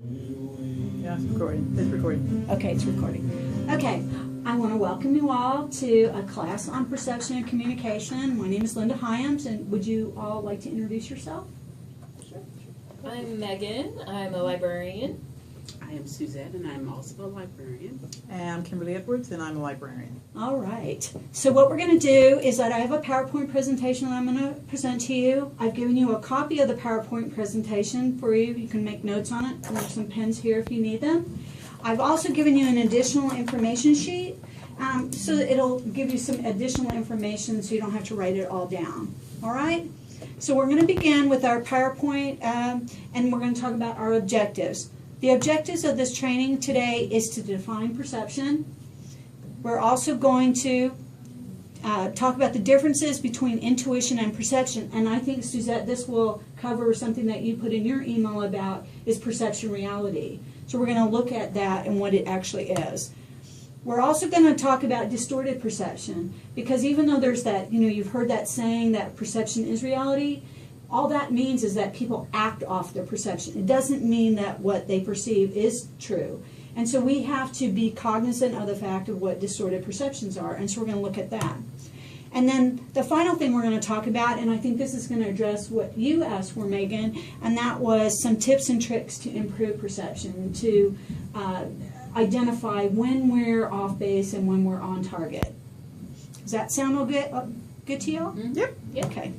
Yeah, it's recording. It's recording. Okay, it's recording. Okay, I want to welcome you all to a class on perception and communication. My name is Linda Hyams, and would you all like to introduce yourself? Sure. I'm Megan. I'm a librarian. I am Suzette, and I'm also a librarian. And I'm Kimberly Edwards, and I'm a librarian. All right. So what we're going to do is that I have a PowerPoint presentation that I'm going to present to you. I've given you a copy of the PowerPoint presentation for you. You can make notes on it. And there's some pens here if you need them. I've also given you an additional information sheet, so that it'll give you some additional information so you don't have to write it all down. All right? So we're going to begin with our PowerPoint, and we're going to talk about our objectives. The objectives of this training today is to define perception. We're also going to talk about the differences between intuition and perception. And I think, Suzette, this will cover something that you put in your email about is perception reality. So we're going to look at that and what it actually is. We're also going to talk about distorted perception, because even though there's that, you've heard that saying that perception is reality, all that means is that people act off their perception. It doesn't mean that what they perceive is true. And so we have to be cognizant of the fact of what distorted perceptions are, and so we're going to look at that. And then the final thing we're going to talk about, and I think this is going to address what you asked for, Megan, and that was some tips and tricks to improve perception, to identify when we're off base and when we're on target. Does that sound all good to y'all? Mm-hmm. Yep. Okay.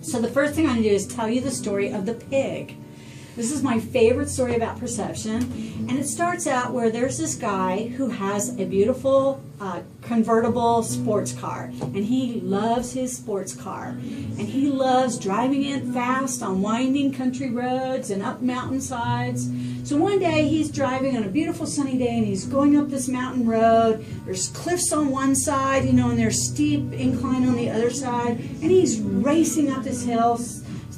So the first thing I'm going to do is tell you the story of the pig. This is my favorite story about perception, and it starts out where there's this guy who has a beautiful convertible sports car, and he loves his sports car, and he loves driving it fast on winding country roads and up mountainsides. So one day he's driving on a beautiful sunny day, and he's going up this mountain road. There's cliffs on one side, and there's steep incline on the other side, and he's racing up this hill.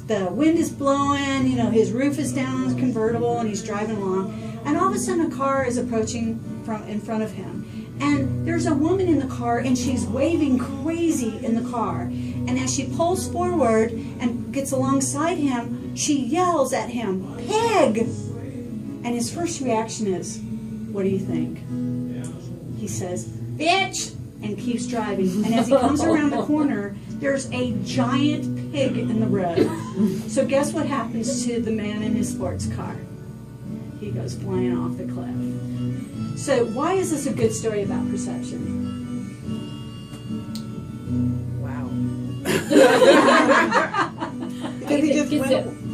The wind is blowing, his roof is down on his convertible, and he's driving along. And all of a sudden a car is approaching from in front of him. And there's a woman in the car, and she's waving crazy in the car. And as she pulls forward and gets alongside him, she yells at him, "Pig!" And his first reaction is, what do you think? He says, "Bitch!" and keeps driving. And as he comes around the corner, there's a giant pig in the road. So guess what happens to the man in his sports car? He goes flying off the cliff. So why is this a good story about perception? Wow. Because he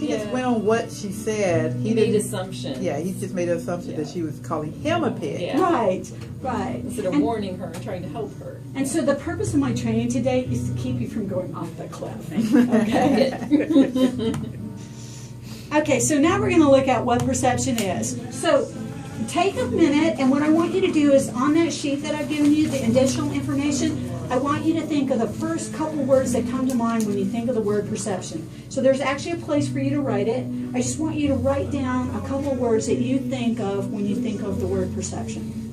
just went on what she said. He made assumptions. Yeah, he just made an assumption that she was calling him a pig. Yeah. Right. Instead of warning her and trying to help her. And so the purpose of my training today is to keep you from going off the cliff. Okay? Okay, so now we're going to look at what perception is. So take a minute, and what I want you to do is on that sheet that I've given you, the additional information, I want you to think of the first couple words that come to mind when you think of the word perception. So there's actually a place for you to write it. I just want you to write down a couple words that you think of when you think of the word perception.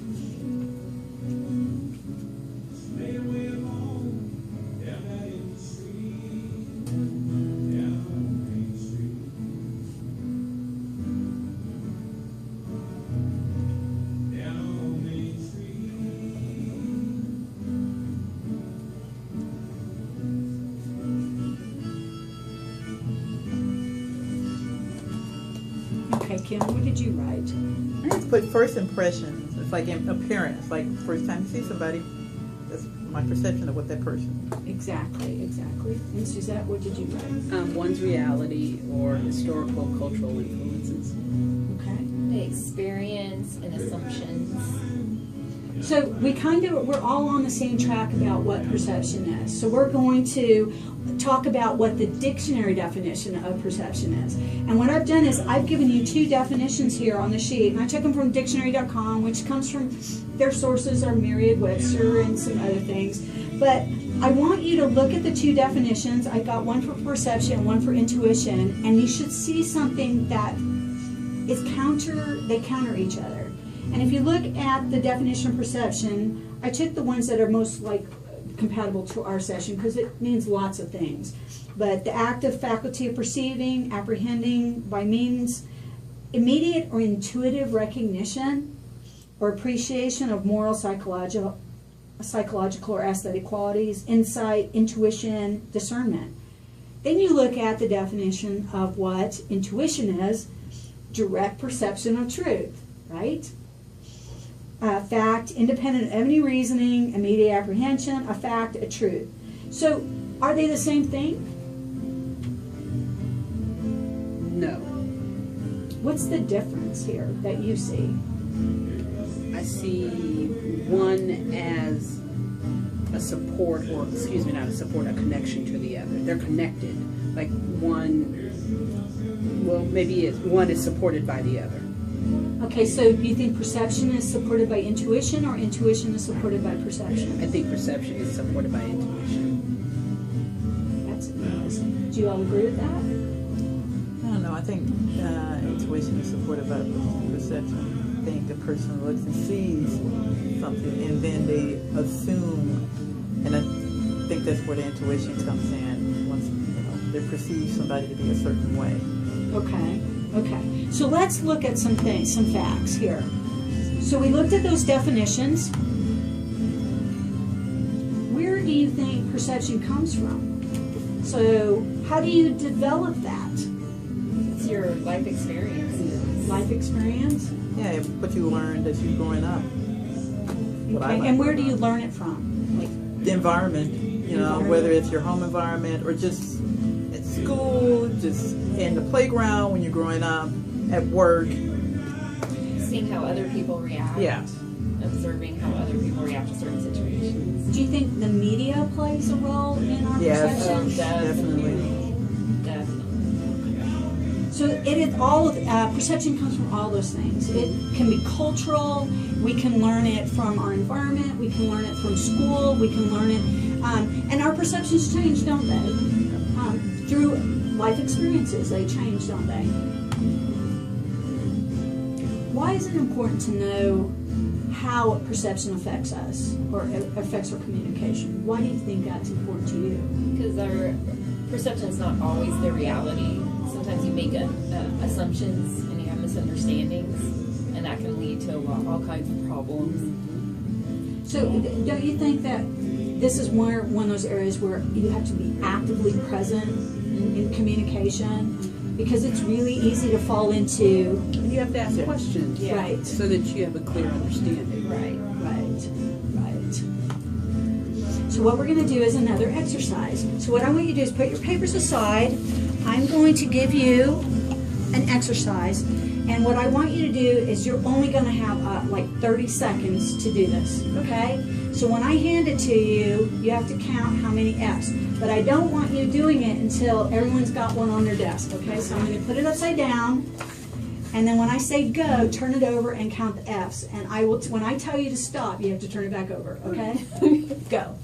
Okay, Kim, what did you write? I just put first impressions. It's like an appearance. Like first time you see somebody, that's my perception of what that person. Exactly. And Suzette, what did you write? One's reality or historical, cultural influences. Okay. The experience and assumptions. So we're all on the same track about what perception is. So we're going to talk about what the dictionary definition of perception is. And what I've done is I've given you two definitions here on the sheet, and I took them from dictionary.com, which comes from, their sources are Merriam-Webster and some other things. But I want you to look at the two definitions. I've got one for perception and one for intuition, and you should see something that is they counter each other. And if you look at the definition of perception, I took the ones that are most compatible to our session because it means lots of things. But the active faculty of perceiving, apprehending by means immediate or intuitive recognition or appreciation of moral, psychological or aesthetic qualities, insight, intuition, discernment. Then you look at the definition of what intuition is: direct perception of truth, right? Fact, independent of any reasoning, immediate apprehension, a fact, a truth. So, are they the same thing? No. What's the difference here that you see? I see one as a support, or excuse me, not a support, a connection to the other. They're connected. Like one, well, maybe one is supported by the other. Okay, so do you think perception is supported by intuition, or intuition is supported by perception? I think perception is supported by intuition. That's interesting. Do you all agree with that? I don't know. I think intuition is supported by perception. I think the person looks and sees something, and then they assume, and I think that's where the intuition comes in. Once they perceive somebody to be a certain way. Okay, okay. So let's look at some things, some facts here. So we looked at those definitions. Where do you think perception comes from? So how do you develop that? It's your life experience. Life experience? Yeah, what you learned as you growing up. What I Okay, learned and where do growing you up. learn it from? Like, The environment, whether it's your home environment or just at school, just in the playground when you're growing up, at work. Seeing how other people react. Yeah. Observing how other people react to certain situations. do you think the media plays a role in our Yes. perception? Definitely. Definitely. So it is all of, perception comes from all those things. It can be cultural. We can learn it from our environment. We can learn it from school. We can learn it, and our perceptions change, don't they? Through life experiences, they change, don't they? Why is it important to know how perception affects us or affects our communication? Why do you think that's important to you? Because our perception is not always the reality. Sometimes you make assumptions and you have misunderstandings, and that can lead to all kinds of problems. So don't you think that this is one of those areas where you have to be actively present in communication? Because it's really easy to fall into... You have to ask questions. Yeah. Right. So that you have a clear understanding. Right. Right. So what we're going to do is another exercise. So what I want you to do is put your papers aside. I'm going to give you an exercise. And what I want you to do is you're only going to have like 30 seconds to do this, okay? So when I hand it to you, you have to count how many F's. But I don't want you doing it until everyone's got one on their desk, okay? So I'm going to put it upside down. And then when I say go, turn it over and count the F's. And I will, when I tell you to stop, you have to turn it back over, okay? Go.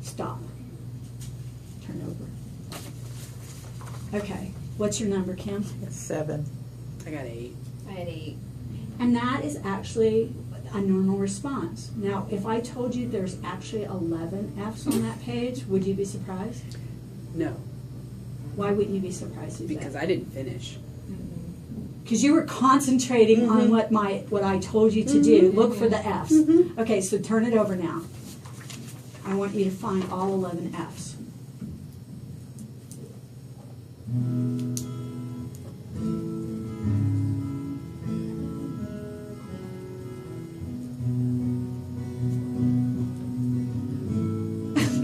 Stop. Turn over. Okay. What's your number, Kim? 7. I got 8. I had 8. And that is actually a normal response. Now, if I told you there's actually 11 F's on that page, would you be surprised? No, Why wouldn't you be surprised? because I didn't finish. Because you were concentrating on what I told you to do. Look for the F's. Okay, so turn it over now. I want you to find all 11 F's.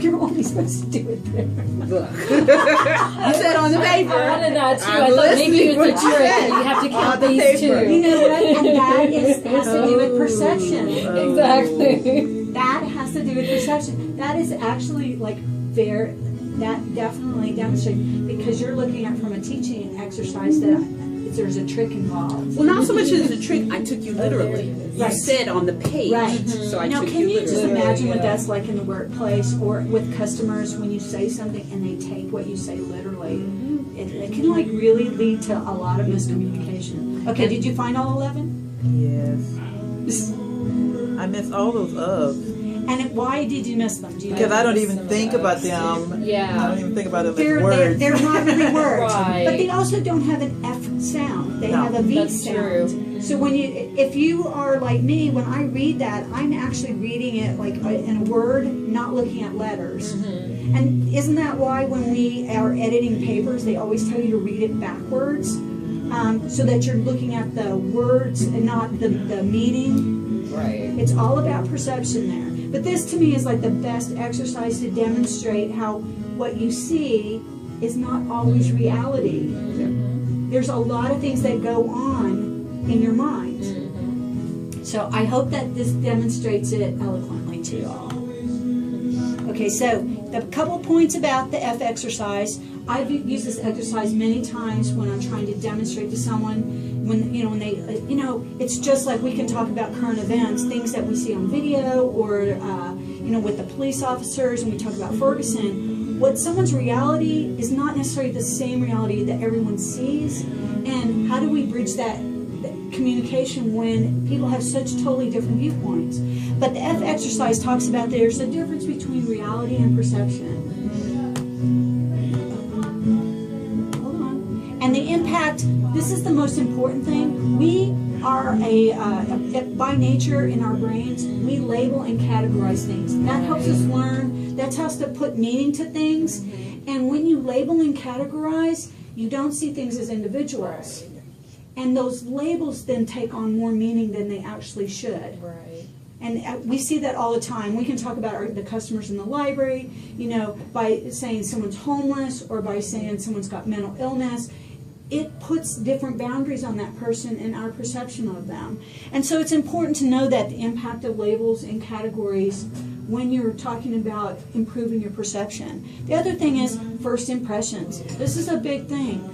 You're only supposed to do it there. Look. You said on the paper. I wanted that too. I'm I thought maybe listening it was a what you trick. said. You have to On count the these paper. You two. know what? And that has to do with perception. Exactly. That has to do with perception. That is actually like that definitely demonstrates, because you're looking at from a teaching exercise that there's a trick involved. Well, not so much as a trick. I took you literally. You Right. said on the page. Right. So I Now, took can you you just literally. imagine what that's like in the workplace or with customers when you say something and they take what you say literally? it can like really lead to a lot of miscommunication. Okay, did you find all 11? Yes. I miss all those ofs. And why did you miss them? Do you Because I don't miss even some of think those. about them. Yeah. I don't even think about them they're, as words. they're not really words, Right. but they also don't have an F sound. They No. have a V That's sound. true. So if you are like me, when I read that, I'm actually reading it like in a word, not looking at letters. Mm-hmm. And isn't that why when we are editing papers, they always tell you to read it backwards, so that you're looking at the words and not the meaning? Right. It's all about perception there. But this to me is like the best exercise to demonstrate how what you see is not always reality. There's a lot of things that go on in your mind. So I hope that this demonstrates it eloquently to you all. Okay, so the couple points about the F exercise. I've used this exercise many times when I'm trying to demonstrate to someone when they it's just like we can talk about current events, things that we see on video, or with the police officers, and we talk about Ferguson. What someone's reality is not necessarily the same reality that everyone sees, and how do we bridge that communication when people have such totally different viewpoints? But the F exercise talks about there's a difference between reality and perception. And the impact, this is the most important thing. We are by nature in our brains, we label and categorize things. That helps us learn. That helps to put meaning to things. And when you label and categorize, you don't see things as individuals. And those labels then take on more meaning than they actually should. Right. And we see that all the time. We can talk about the customers in the library, by saying someone's homeless or by saying someone's got mental illness. It puts different boundaries on that person and our perception of them. And so it's important to know that the impact of labels and categories when you're talking about improving your perception. The other thing is first impressions. This is a big thing.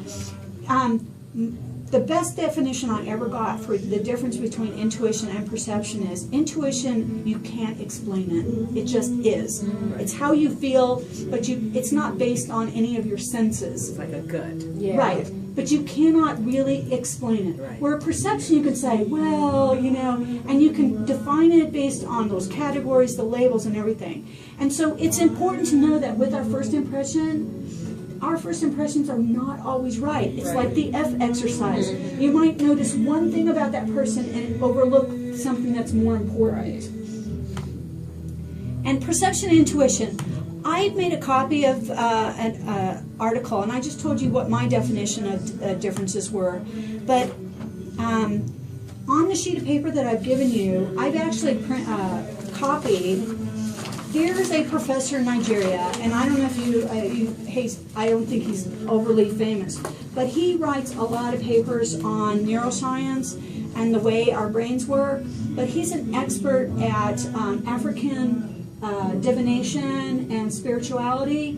The best definition I ever got for the difference between intuition and perception is intuition, you can't explain it. It just is. It's how you feel, but it's not based on any of your senses. It's like a gut. Yeah. Right. But you cannot really explain it. Right. Where a perception, you can say, well, and you can define it based on those categories, the labels, and everything. And so it's important to know that with our first impressions are not always right. It's like the F exercise. You might notice one thing about that person and overlook something that's more important. And perception and intuition. I made a copy of an article, and I just told you what my definition of differences were. But on the sheet of paper that I've given you, I've actually copied. Here's a professor in Nigeria, and I don't know if I don't think he's overly famous, but he writes a lot of papers on neuroscience and the way our brains work. But he's an expert at African divination and spirituality,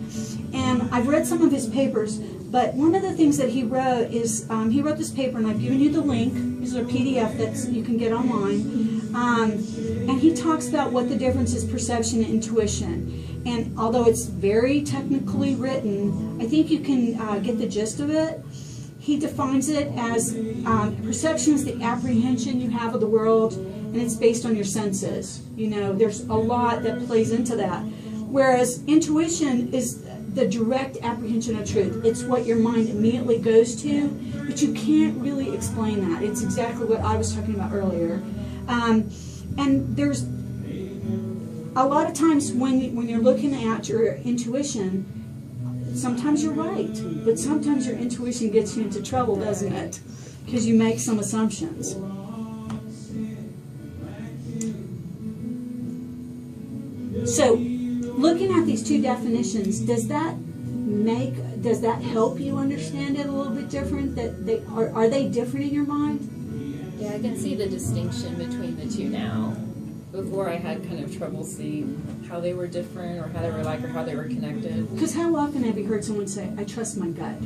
and I've read some of his papers. But one of the things that he wrote is he wrote this paper, and I've given you the link. This is a PDF that you can get online. And he talks about what the difference is perception and intuition. And although it's very technically written, I think you can get the gist of it. He defines it as perception is the apprehension you have of the world, and it's based on your senses. There's a lot that plays into that. Whereas intuition is the direct apprehension of truth. It's what your mind immediately goes to, but you can't really explain that. It's exactly what I was talking about earlier. And there's a lot of times when you're looking at your intuition, sometimes you're right, but sometimes your intuition gets you into trouble, doesn't it? Because you make some assumptions. So, looking at these two definitions, does that help you understand it a little bit different? That are they different in your mind? Yeah, I can see the distinction between the two now. Before I had kind of trouble seeing how they were different, or how they were like, or how they were connected. Because how often have you heard someone say, "I trust my gut"?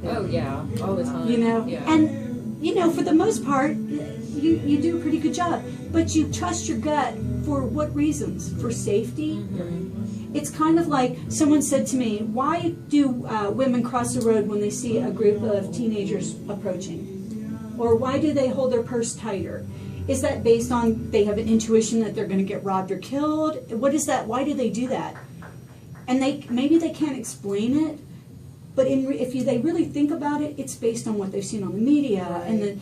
Oh yeah, all the time. Yeah. And for the most part, you do a pretty good job. But you trust your gut for what reasons? For safety. Mm-hmm. It's kind of like someone said to me, why do women cross the road when they see a group of teenagers approaching? Or why do they hold their purse tighter? Is that based on they have an intuition that they're going to get robbed or killed? What is that? Why do they do that? And maybe they can't explain it, but they really think about it, it's based on what they've seen on the media, and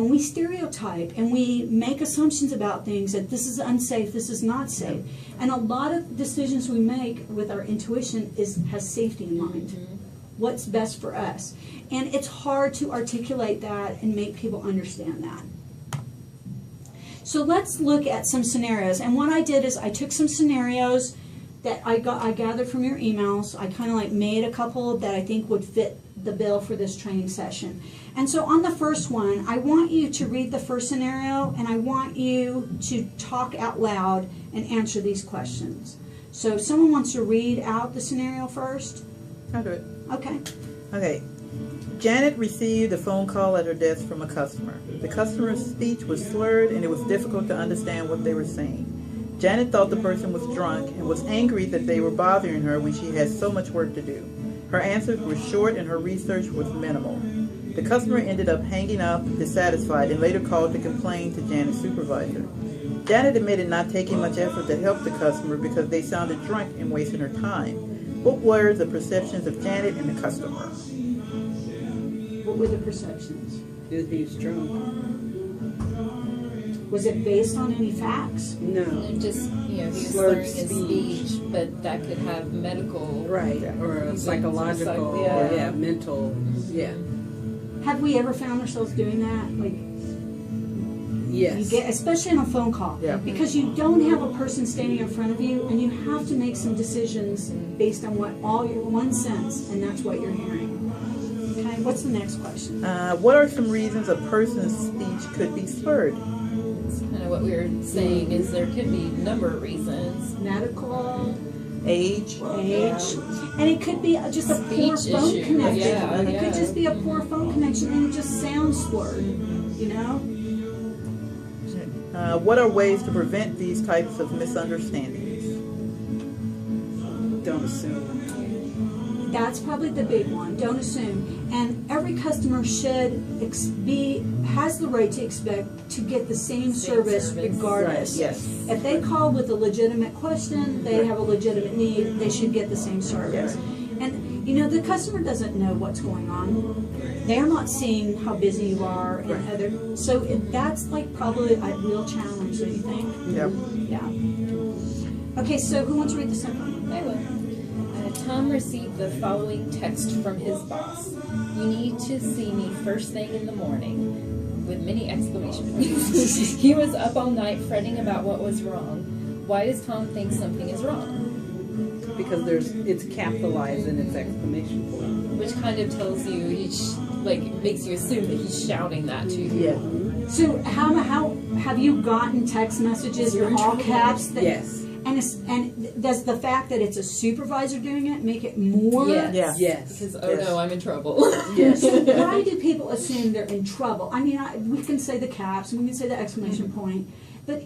we stereotype and we make assumptions about things that this is unsafe, this is not safe, and a lot of decisions we make with our intuition has safety in mind. What's best for us, and it's hard to articulate that and make people understand that. So let's look at some scenarios, and what I did is I took some scenarios that I gathered from your emails. I kind of like made a couple that I think would fit the bill for this training session. And so on the first one, I want you to read the first scenario, and I want you to talk out loud and answer these questions. So if someone wants to read out the scenario first. I'll do it. Okay. Okay. Janet received a phone call at her desk from a customer. The customer's speech was slurred, and it was difficult to understand what they were saying. Janet thought the person was drunk and was angry that they were bothering her when she had so much work to do. Her answers were short and her research was minimal. The customer ended up hanging up, dissatisfied, and later called to complain to Janet's supervisor. Janet admitted not taking much effort to help the customer because they sounded drunk and wasting her time. What were the perceptions of Janet and the customer? What were the perceptions? He was drunk. Was it based on any facts? No. And just, he was Slurred slurring his speech, but that could have medical. Right. Or a psychological, Yeah. mental, Have we ever found ourselves doing that? Like, yes. you get, especially on a phone call, Yeah. because you don't have a person standing in front of you, and you have to make some decisions based on one sense, and that's what you're hearing. Okay, what's the next question? What are some reasons a person's speech could be slurred? Kind of what we were saying is there could be a number of reasons. Medical, Age? and it could be just a poor Speech phone issue, connection. yeah, It could yeah. just be a poor phone connection, and it just sounds slurred. What are ways to prevent these types of misunderstandings? Don't assume. That's probably the big one. Don't assume. And every customer should has the right to expect to get the same service regardless. Right, yes. If they call with a legitimate question, they have a legitimate need, they should get the same service. And the customer doesn't know what's going on. They're not seeing how busy you are and that's like probably a real challenge, don't you think? Yep. Yeah. Okay, so who wants to read the second one? I will. Tom received the following text from his boss. You need to see me first thing in the morning, with many exclamation points. He was up all night fretting about what was wrong. Why does Tom think something is wrong? Because it's capitalized in its exclamation point. Which kind of tells you, makes you assume that he's shouting that to you. Yeah. So how have you gotten text messages in all caps? Yes. And does the fact that it's a supervisor doing it make it more? Yes. Yeah. Yes. Because, Yes. no, I'm in trouble. Yes. So why do people assume they're in trouble? I mean, we can say the caps and we can say the exclamation point, but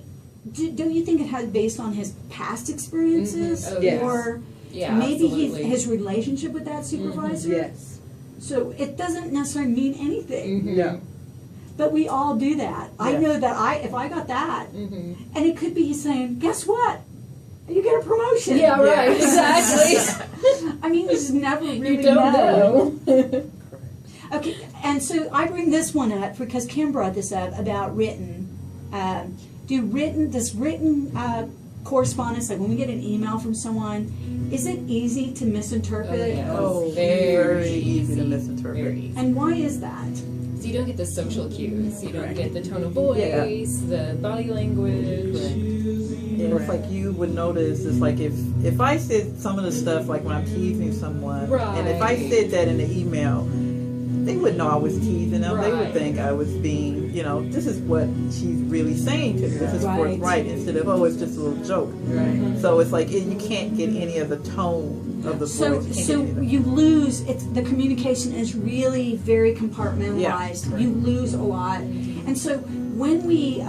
don't you think it had based on his past experiences, Oh, yes. or Yeah, maybe absolutely. his relationship with that supervisor? Yes. So it doesn't necessarily mean anything. No. But we all do that. I Yes. know that if I got that, Mhm. and it could be he's saying, guess what? You get a promotion. Yeah, right, exactly. I mean, you just never really You don't know. Okay, and so I bring this one up because Kim brought this up about written. Does written correspondence, like when we get an email from someone, is it easy to misinterpret? Oh, yeah. Oh, Very easy to easy. misinterpret. Very easy. And why is that? So you don't get the social cues. You don't Correct. get the tone of voice, the body language. Yeah, it's like you would notice, it's like if I said some of the stuff, like when I'm teasing someone, and if I Right. said that in the email, they wouldn't know I was teasing them. They would Right. think I was being, this is what she's really saying to me. This is Right. forthright instead of, oh, it's just a little joke. Right. So it's like you can't get any of the tone of the So, voice. You can't so get any of you lose. It's the communication is really very compartmentalized. Yeah. You lose a lot, and so when we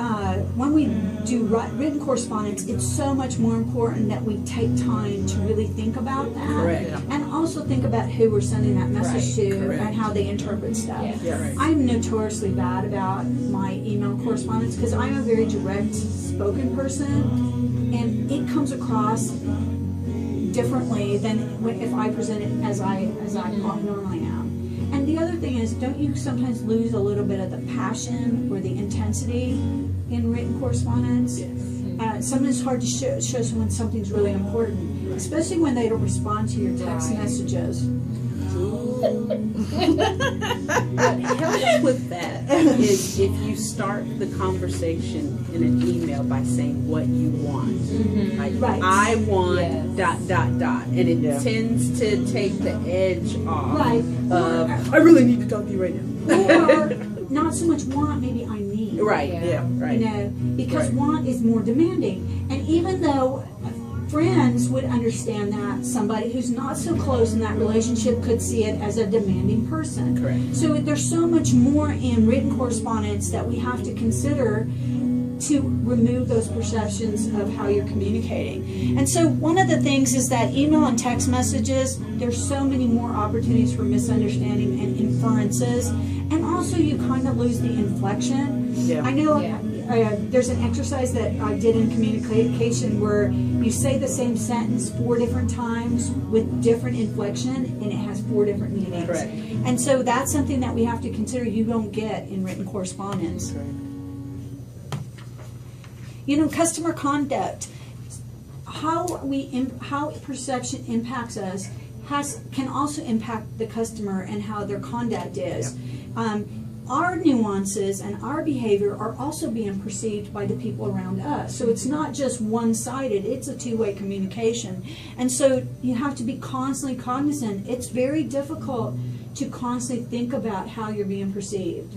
do written correspondence, it's so much more important that we take time to really think about that, Correct. Yeah. and also think about who we're sending that message Right, to correct. and how they interpret stuff. Yeah. Yeah. Right. I'm notoriously bad about my email correspondence because I'm a very direct spoken person, and it comes across differently than if I present it as I normally am. And the other thing is, don't you sometimes lose a little bit of the passion or the intensity in written correspondence? Yes. Sometimes it's hard to show someone something's really important, especially when they don't respond to your text Right. messages. What helps with that is if you start the conversation in an email by saying what you want. Like, Right. I want Yes. ... And it Yeah. tends to take the edge off. Right. I really need to talk to you right now. Or not so much want, maybe I need. Right. Yeah. Yeah. Right. You know, because Right. want is more demanding. And even though friends would understand that, somebody who's not so close in that relationship could see it as a demanding person. Correct. So there's so much more in written correspondence that we have to consider to remove those perceptions of how you're communicating. And so one of the things is that email and text messages, there's so many more opportunities for misunderstanding and inferences. And also you kind of lose the inflection. Yeah. I know Yeah. there's an exercise that I did in communication where you say the same sentence 4 different times with different inflection, and it has 4 different meanings. Correct. And so that's something that we have to consider you don't get in written correspondence. Customer conduct, how perception impacts us can also impact the customer and how their conduct is. Our nuances and our behavior are also being perceived by the people around us. So it's not just one-sided, it's a two-way communication. And so you have to be constantly cognizant. It's very difficult to constantly think about how you're being perceived.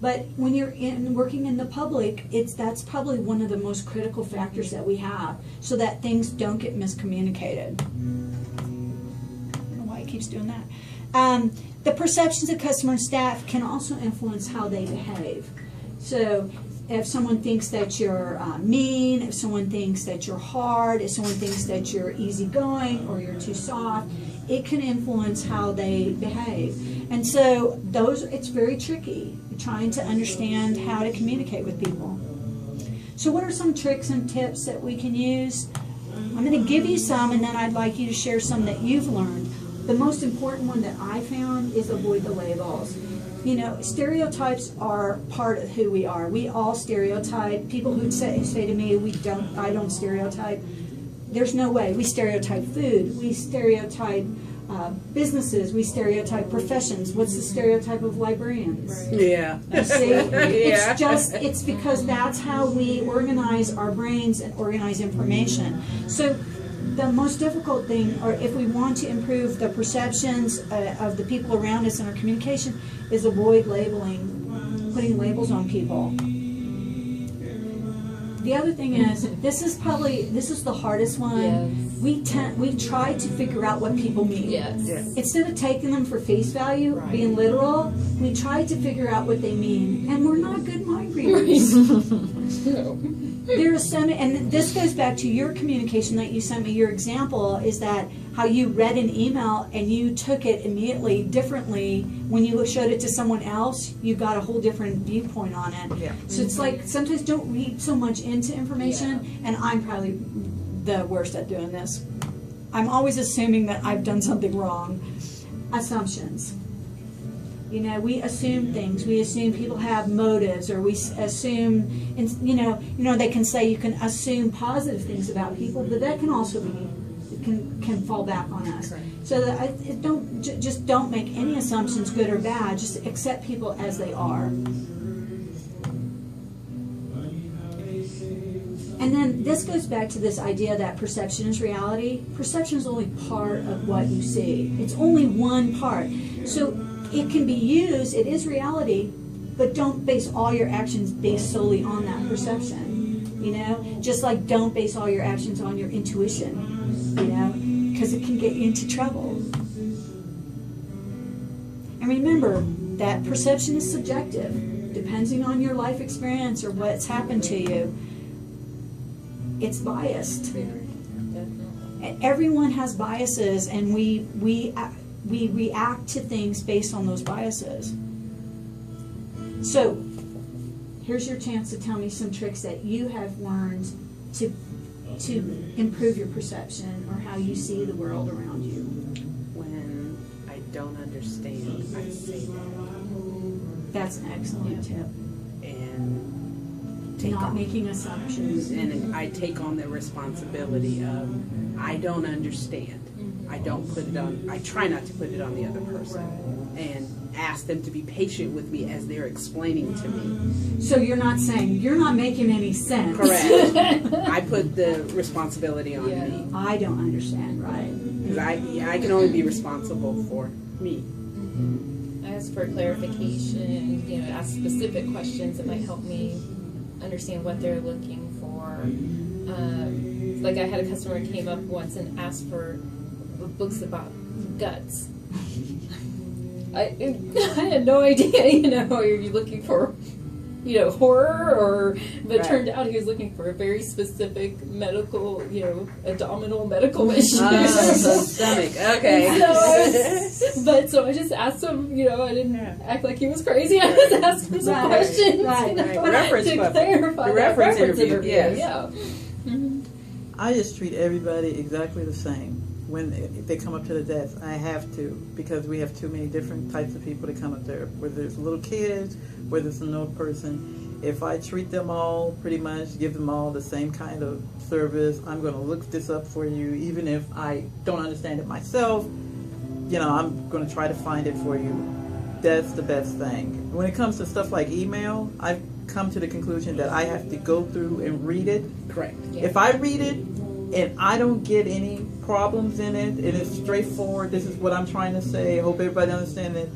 But when you're working in the public, that's probably one of the most critical factors that we have, so that things don't get miscommunicated. I don't know why it keeps doing that. The perceptions of customer and staff can also influence how they behave. So if someone thinks that you're mean, if someone thinks that you're hard, if someone thinks that you're easygoing or you're too soft, it can influence how they behave. And so it's very tricky trying to understand how to communicate with people. So what are some tricks and tips that we can use? I'm going to give you some, and then I'd like you to share some that you've learned. The most important one that I found is avoid the labels. Stereotypes are part of who we are. We all stereotype. People who say to me, I don't stereotype. There's no way. We stereotype food. We stereotype businesses. We stereotype professions. What's the stereotype of librarians? Yeah. See? Yeah. It's because that's how we organize our brains and organize information. So the most difficult thing, or if we want to improve the perceptions of the people around us in our communication, is avoid putting labels on people. The other thing is, this is the hardest one. Yes. We try to figure out what people mean. Yes. Yeah. Instead of taking them for face value, Right. being literal, we try to figure out what they mean, and we're not good mind readers. No. There's some, and this goes back to your communication that you sent me. Your example is that how you read an email and you took it immediately differently. When you showed it to someone else, you got a whole different viewpoint on it. Yeah. So it's like sometimes don't read so much into information, and I'm probably the worst at doing this. I'm always assuming that I've done something wrong. Assumptions. We assume things. We assume people have motives, or we assume, they can say you can assume positive things about people, but that can also can fall back on us. Right. So that don't make any assumptions, good or bad. Just accept people as they are. And then this goes back to this idea that perception is reality. Perception is only part of what you see. It's only one part. So it can be used, it is reality, but don't base all your actions based solely on that perception. You know, just like don't base all your actions on your intuition, you know, because it can get you into trouble. And remember that perception is subjective, depending on your life experience or what's happened to you. It's biased. And everyone has biases, and we react to things based on those biases. So, here's your chance to tell me some tricks that you have learned to improve your perception or how you see the world around you. When I don't understand, I say that. That's an excellent tip. And take Not on, making assumptions. and I take on the responsibility of I don't understand. I don't put it on. I try not to put it on the other person, and ask them to be patient with me as they're explaining to me. So you're not saying, you're not making any sense. Correct. I put the responsibility on Yeah. me. I don't understand, right? Because I can only be responsible for me. I ask for clarification, you know, ask specific questions that might help me understand what they're looking for. Like I had a customer who came up once and asked for books about guts. I had no idea, you know, are you looking for, you know, horror or, but it Right. turned out he was looking for a very specific medical, you know, abdominal medical issue. So stomach. Okay. So I just asked him, you know, I didn't Yeah. act like he was crazy. I just asked him some Right, questions, right, you know, right. Reference to book. clarify The that reference interview, yes. Yeah. Mhm. I just treat everybody exactly the same. When if they come up to the desk, I have to, because we have too many different types of people that come up there, whether it's little kids, whether it's an old person. If I treat them all pretty much, give them all the same kind of service, I'm going to look this up for you, even if I don't understand it myself. You know, I'm going to try to find it for you. That's the best thing. When it comes to stuff like email, I've come to the conclusion that I have to go through and read it. Correct. Yeah. If I read it and I don't get any problems in it, and it's straightforward, this is what I'm trying to say, I hope everybody understands it,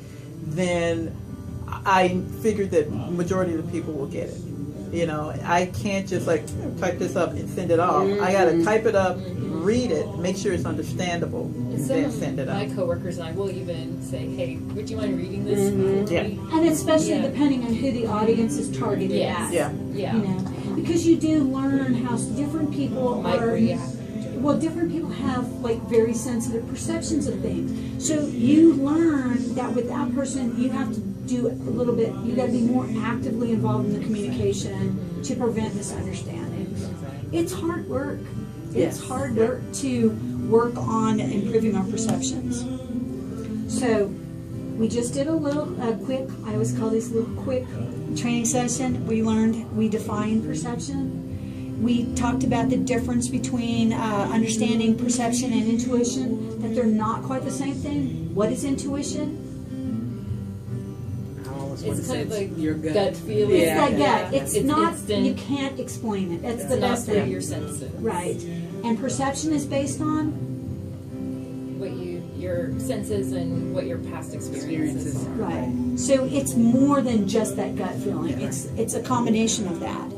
then I figured that majority of the people will get it. You know, I can't just like type this up and send it off. I got to type it up, read it, make sure it's understandable, and Some then of send it my out. coworkers and I will even say, "Hey, would you mind reading this?" for Yeah. me?" And especially Yeah. depending on who the audience is targeted Yes. at. Yeah. Yeah. You know, because you do learn how different people Might are. react. Well, different people have like very sensitive perceptions of things. So you learn that with that person, you have to do a little bit. You got to be more actively involved in the communication to prevent misunderstandings. It's hard work. It's Yes. hard work to work on improving our perceptions. So we just did a little quick. I always call this a little quick training session. We defined perception. We talked about the difference between understanding perception and intuition, that they're not quite the same thing. What is intuition? I always want It's to kind say of like your gut feeling. It's Yeah. like Yeah. that. It's It's not, instant. you can't explain it. That's the It's not best through thing. your senses. Right. And perception is based on? What your senses and what your past experiences Experiences. are. Right. So it's more than just that gut feeling. It's a combination of that.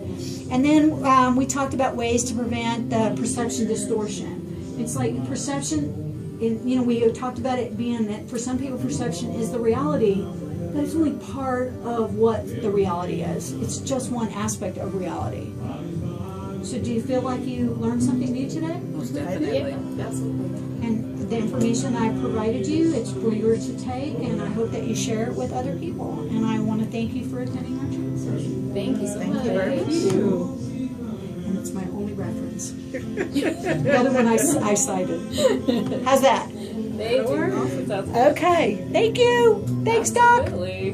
And then we talked about ways to prevent the perception distortion. It's like perception, you know, we talked about it being that for some people perception is the reality, but it's only part of what the reality is. It's just one aspect of reality. So do you feel like you learned something new today? Most definitely. Yeah, absolutely. And the information I provided you, it's for yours to take, and I hope that you share it with other people. And I want to thank you for attending our training session. Thank you so Thank much. you very much. And it's my only reference. The other one I cited. How's that? Thank you. Sounds Okay. Thank you. Thanks, Doc. Absolutely.